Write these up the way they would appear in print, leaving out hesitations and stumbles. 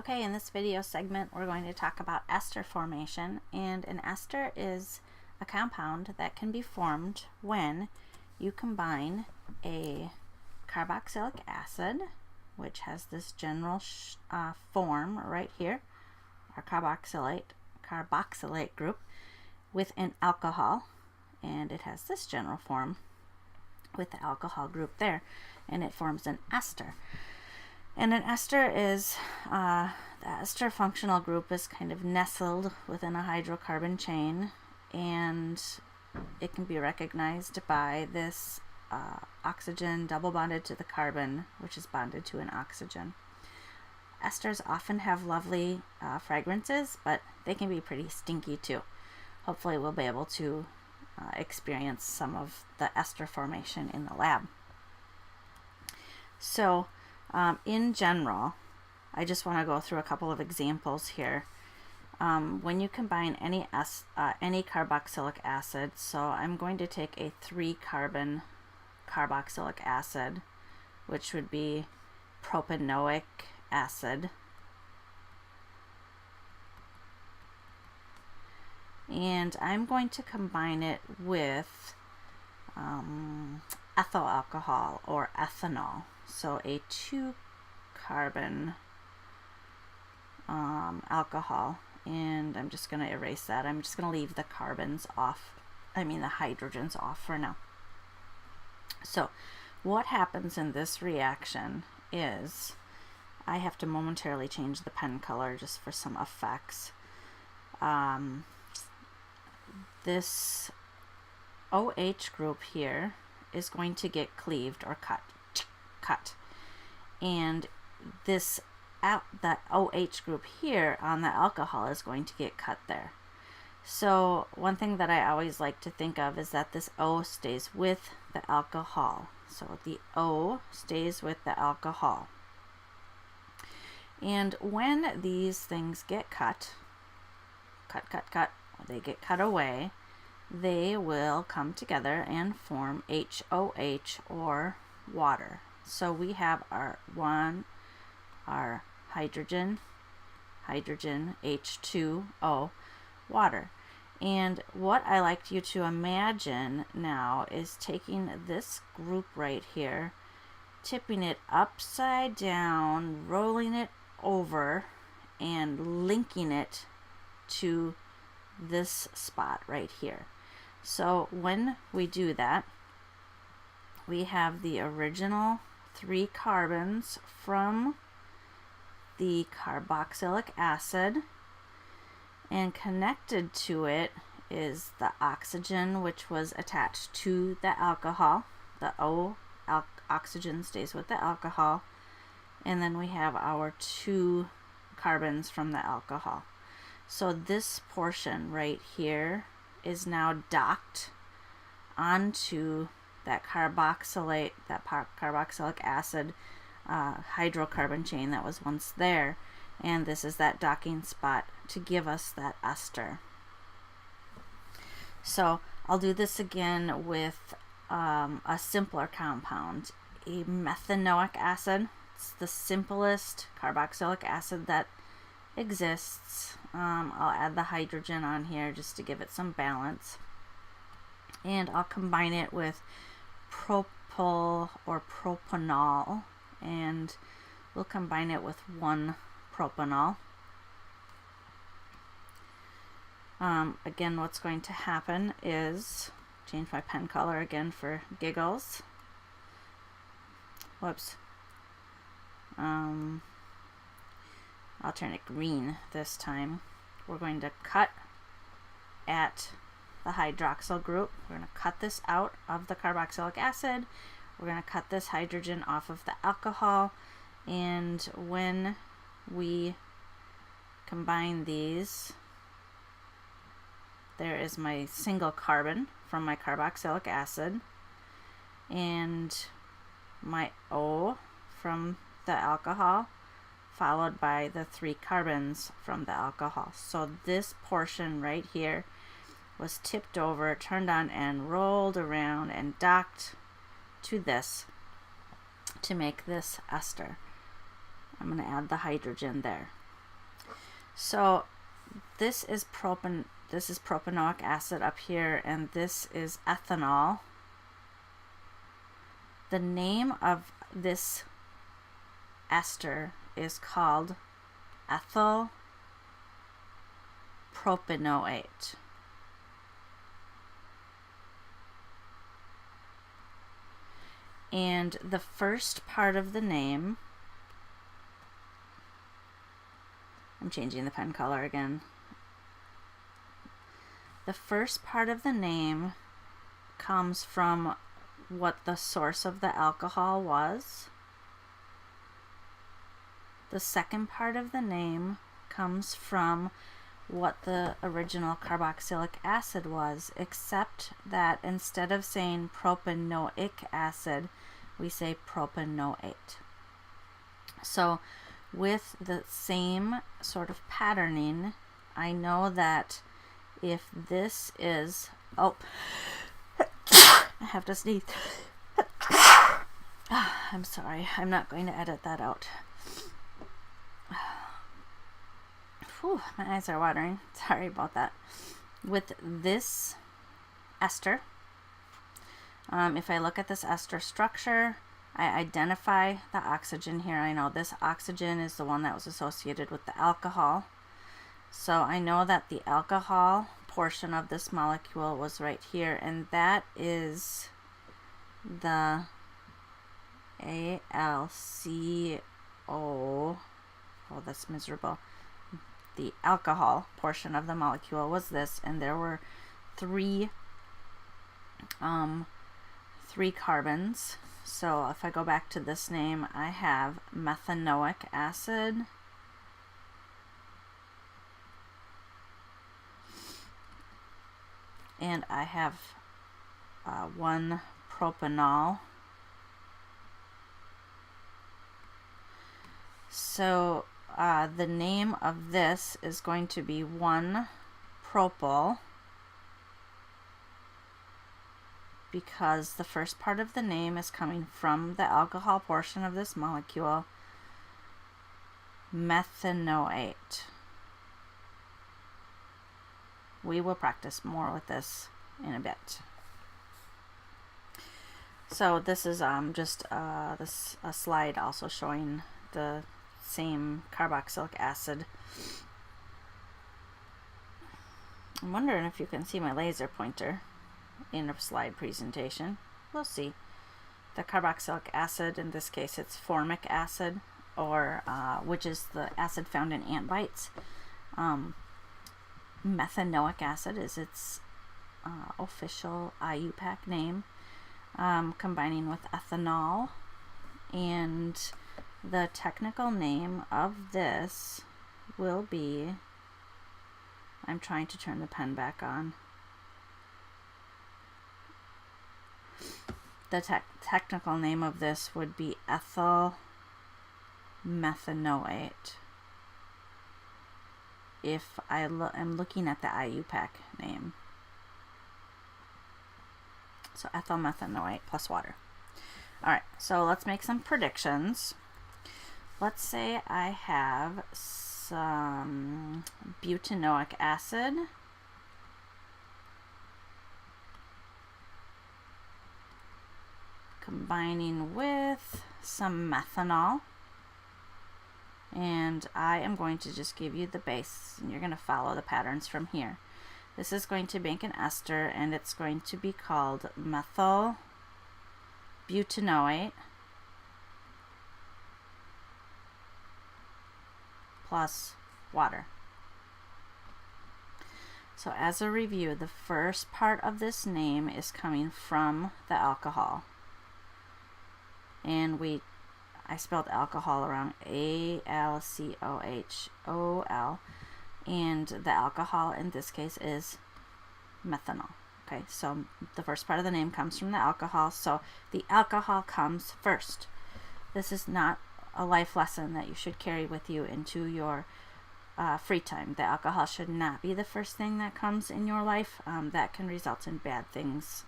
Okay, in this video segment we're going to talk about ester formation, and an ester is a compound that can be formed when you combine a carboxylic acid, which has this general form right here, our carboxylate group, with an alcohol, and it has this general form with the alcohol group there, and it forms an ester. And an ester is, the ester functional group is kind of nestled within a hydrocarbon chain, and it can be recognized by this oxygen double bonded to the carbon, which is bonded to an oxygen. Esters often have lovely fragrances, but they can be pretty stinky too. Hopefully we'll be able to experience some of the ester formation in the lab. So in general, I just want to go through a couple of examples here. When you combine any carboxylic acid, so I'm going to take a 3-carbon carboxylic acid, which would be propanoic acid, and I'm going to combine it with ethyl alcohol or ethanol. So a 2-carbon alcohol, and I'm just going to erase that. I'm just going to leave the carbons off, the hydrogens off for now. So what happens in this reaction is, I have to momentarily change the pen color just for some effects. This OH group here is going to get cleaved or cut, and this that OH group here on the alcohol is going to get cut there. So one thing that I always like to think of is that this O stays with the alcohol. So the O stays with the alcohol. And when these things get cut, they get cut away, they will come together and form HOH, or water. So we have our hydrogen, H2O, water. And what I like you to imagine now is taking this group right here, tipping it upside down, rolling it over, and linking it to this spot right here. So when we do that, we have the original 3 carbons from the carboxylic acid, and connected to it is the oxygen, which was attached to the alcohol. The oxygen stays with the alcohol, and then we have our 2 carbons from the alcohol. So this portion right here is now docked onto that carboxylic acid hydrocarbon chain that was once there, and this is that docking spot to give us that ester. So I'll do this again with a simpler compound, a methanoic acid. It's the simplest carboxylic acid that exists. I'll add the hydrogen on here just to give it some balance, and I'll combine it with propyl or propanol, and we'll combine it with 1 propanol. Again, what's going to happen is, change my pen color again for giggles. Whoops. I'll turn it green this time. We're going to cut at the hydroxyl group. We're going to cut this out of the carboxylic acid. We're going to cut this hydrogen off of the alcohol, and when we combine these, there is my single carbon from my carboxylic acid, and my O from the alcohol, followed by the 3 carbons from the alcohol. So this portion right here was tipped over, turned on, and rolled around and docked to this to make this ester. I'm going to add the hydrogen there. So this is propanoic acid up here, and this is ethanol. The name of this ester is called ethyl propanoate. And the first part of the name, I'm changing the pen color again. The first part of the name comes from what the source of the alcohol was. The second part of the name comes from what the original carboxylic acid was, except that instead of saying propanoic acid, we say propanoate. So with the same sort of patterning, I know that if this is, oh, I have to sneeze. I'm sorry, I'm not going to edit that out. Whew, my eyes are watering. Sorry about that. With this ester, if I look at this ester structure, I identify the oxygen here. I know this oxygen is the one that was associated with the alcohol. So I know that the alcohol portion of this molecule was right here, and that is the AlCO. Oh, that's miserable. The alcohol portion of the molecule was this, and there were three carbons. So if I go back to this name, I have methanoic acid, and I have one propanol. So the name of this is going to be 1-propyl, because the first part of the name is coming from the alcohol portion of this molecule, methanoate. We will practice more with this in a bit. So this is just a slide also showing the same carboxylic acid. I'm wondering if you can see my laser pointer in a slide presentation. We'll see. The carboxylic acid, in this case it's formic acid, or which is the acid found in ant bites. Methanoic acid is its official IUPAC name, combining with ethanol, and the technical name of this will be, I'm trying to turn the pen back on. The technical name of this would be ethyl methanoate. If I'm looking at the IUPAC name. So ethyl methanoate plus water. Alright, so let's make some predictions. Let's say I have some butanoic acid, combining with some methanol, and I am going to just give you the base, and you're going to follow the patterns from here. This is going to make an ester, and it's going to be called methyl butanoate plus water. So as a review, the first part of this name is coming from the alcohol, and I spelled alcohol around AlCOHOL, and the alcohol in this case is methanol. Okay, so the first part of the name comes from the alcohol, so the alcohol comes first. This is not a life lesson that you should carry with you into your free time. The alcohol should not be the first thing that comes in your life. That can result in bad things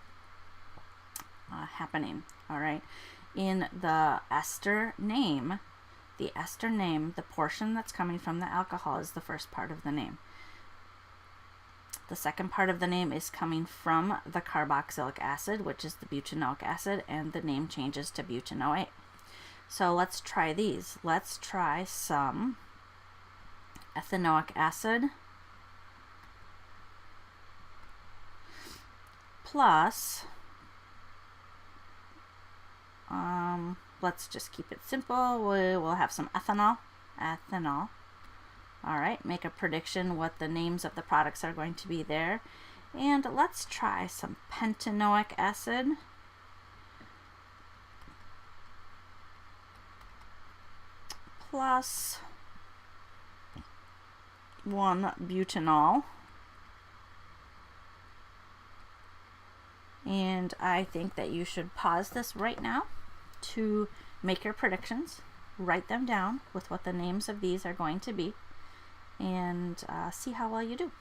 happening. All right. In the ester name, the ester name, the portion that's coming from the alcohol is the first part of the name. The second part of the name is coming from the carboxylic acid, which is the butanoic acid, and the name changes to butanoate. So let's try these. Let's try some ethanoic acid plus, let's just keep it simple. We'll have some ethanol. All right, make a prediction what the names of the products are going to be there. And let's try some pentanoic acid plus 1 butanol. And I think that you should pause this right now to make your predictions, write them down with what the names of these are going to be, and see how well you do.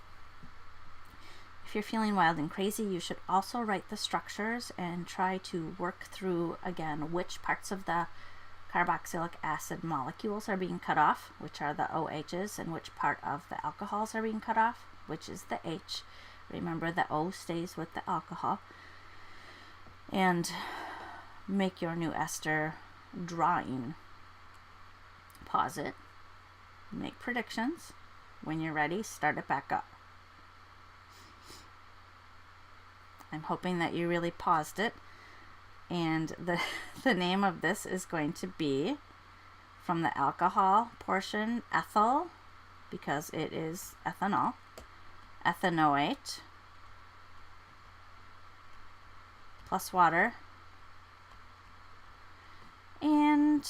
If you're feeling wild and crazy, you should also write the structures and try to work through again which parts of the carboxylic acid molecules are being cut off, which are the OHs, and which part of the alcohols are being cut off, which is the H. Remember, the O stays with the alcohol. And make your new ester drawing. Pause it, make predictions. When you're ready, start it back up. I'm hoping that you really paused it. And the name of this is going to be, from the alcohol portion, ethyl, because it is ethanol, ethanoate, plus water, and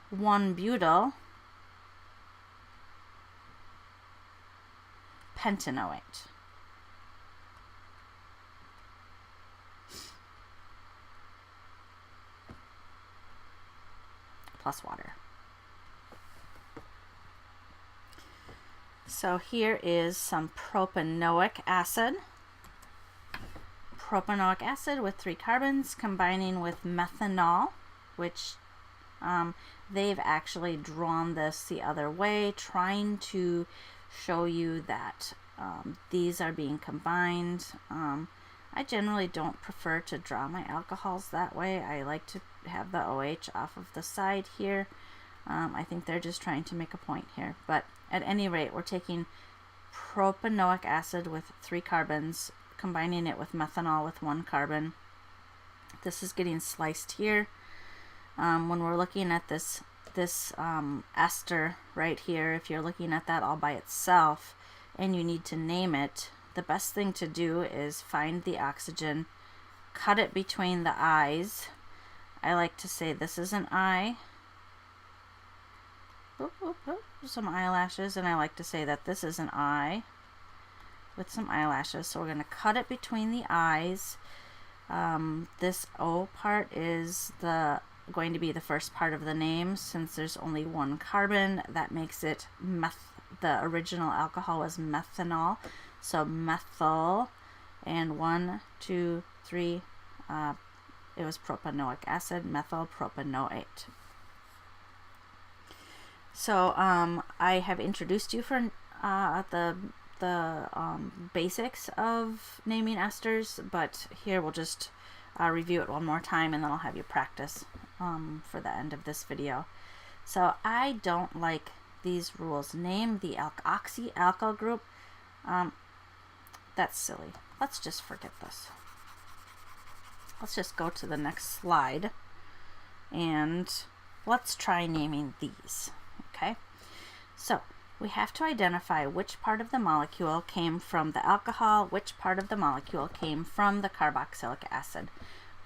1 butyl pentanoate. Plus water. So here is some propanoic acid. Propanoic acid with 3 carbons combining with methanol, which they've actually drawn this the other way, trying to show you that these are being combined. I generally don't prefer to draw my alcohols that way. I like to have the OH off of the side here. I think they're just trying to make a point here. But at any rate, we're taking propanoic acid with 3 carbons, combining it with methanol with 1 carbon. This is getting sliced here. When we're looking at this ester right here, if you're looking at that all by itself and you need to name it, the best thing to do is find the oxygen, cut it between the eyes. I like to say this is an eye. Some eyelashes, and I like to say that this is an eye with some eyelashes. So we're going to cut it between the eyes. This O part is going to be the first part of the name. Since there's only 1 carbon, that makes it the original alcohol was methanol. So methyl, and 1, 2, 3, it was propanoic acid, methyl propanoate. So I have introduced you for the basics of naming esters, but here we'll just review it one more time, and then I'll have you practice for the end of this video. So I don't like these rules. Name the alkoxy-alkyl group. That's silly. Let's just forget this. Let's just go to the next slide and let's try naming these. Okay, so we have to identify which part of the molecule came from the alcohol, which part of the molecule came from the carboxylic acid.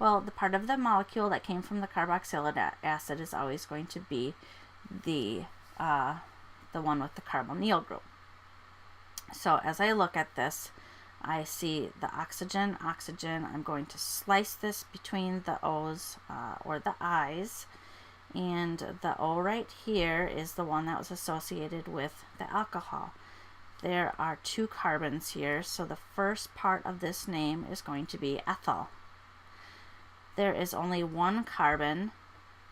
Well, the part of the molecule that came from the carboxylic acid is always going to be the one with the carbonyl group. So as I look at this, I see the oxygen. I'm going to slice this between the O's or the I's, and the O right here is the one that was associated with the alcohol. There are 2 carbons here, so the first part of this name is going to be ethyl. There is only 1 carbon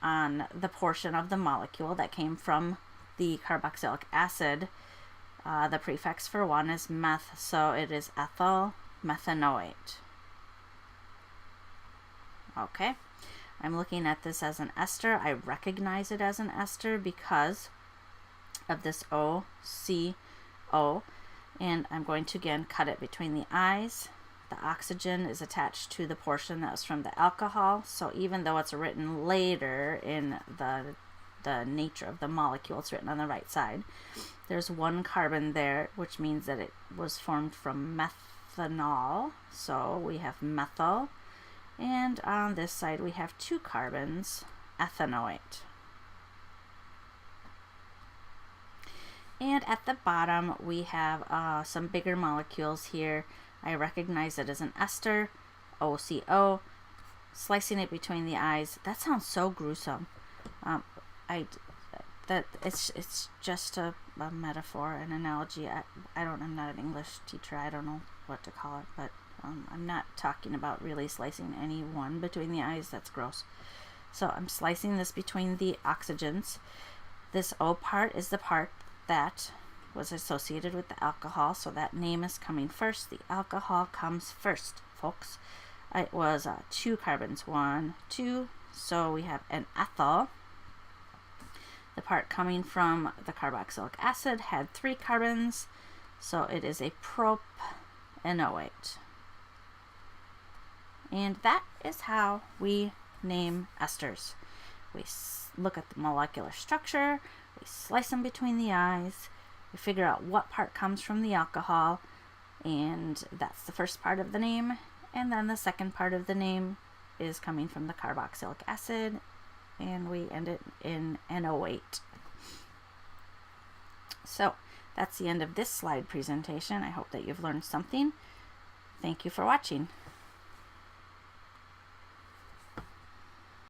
on the portion of the molecule that came from the carboxylic acid. The prefix for one is meth, so it is ethyl methanoate. Okay, I'm looking at this as an ester. I recognize it as an ester because of this OCO, and I'm going to again cut it between the eyes. The oxygen is attached to the portion that was from the alcohol, so even though it's written later in the nature of the molecule, it's written on the right side. There's one carbon there, which means that it was formed from methanol, so we have methyl, and on this side we have 2 carbons, ethanoate. And at the bottom we have some bigger molecules here. I recognize it as an ester, OCO. Slicing it between the eyes, that sounds so gruesome. It's just a metaphor, an analogy. I'm not an English teacher. I don't know what to call it, but I'm not talking about really slicing anyone between the eyes. That's gross. So I'm slicing this between the oxygens. This O part is the part that was associated with the alcohol, so that name is coming first. The alcohol comes first, folks. It was 2 carbons, 1, 2, so we have an ethyl. The part coming from the carboxylic acid had 3 carbons, so it is a propanoate. And that is how we name esters. We look at the molecular structure, we slice them between the eyes, we figure out what part comes from the alcohol, and that's the first part of the name. And then the second part of the name is coming from the carboxylic acid, and we end it in NO8. So that's the end of this slide presentation. I hope that you've learned something. Thank you for watching.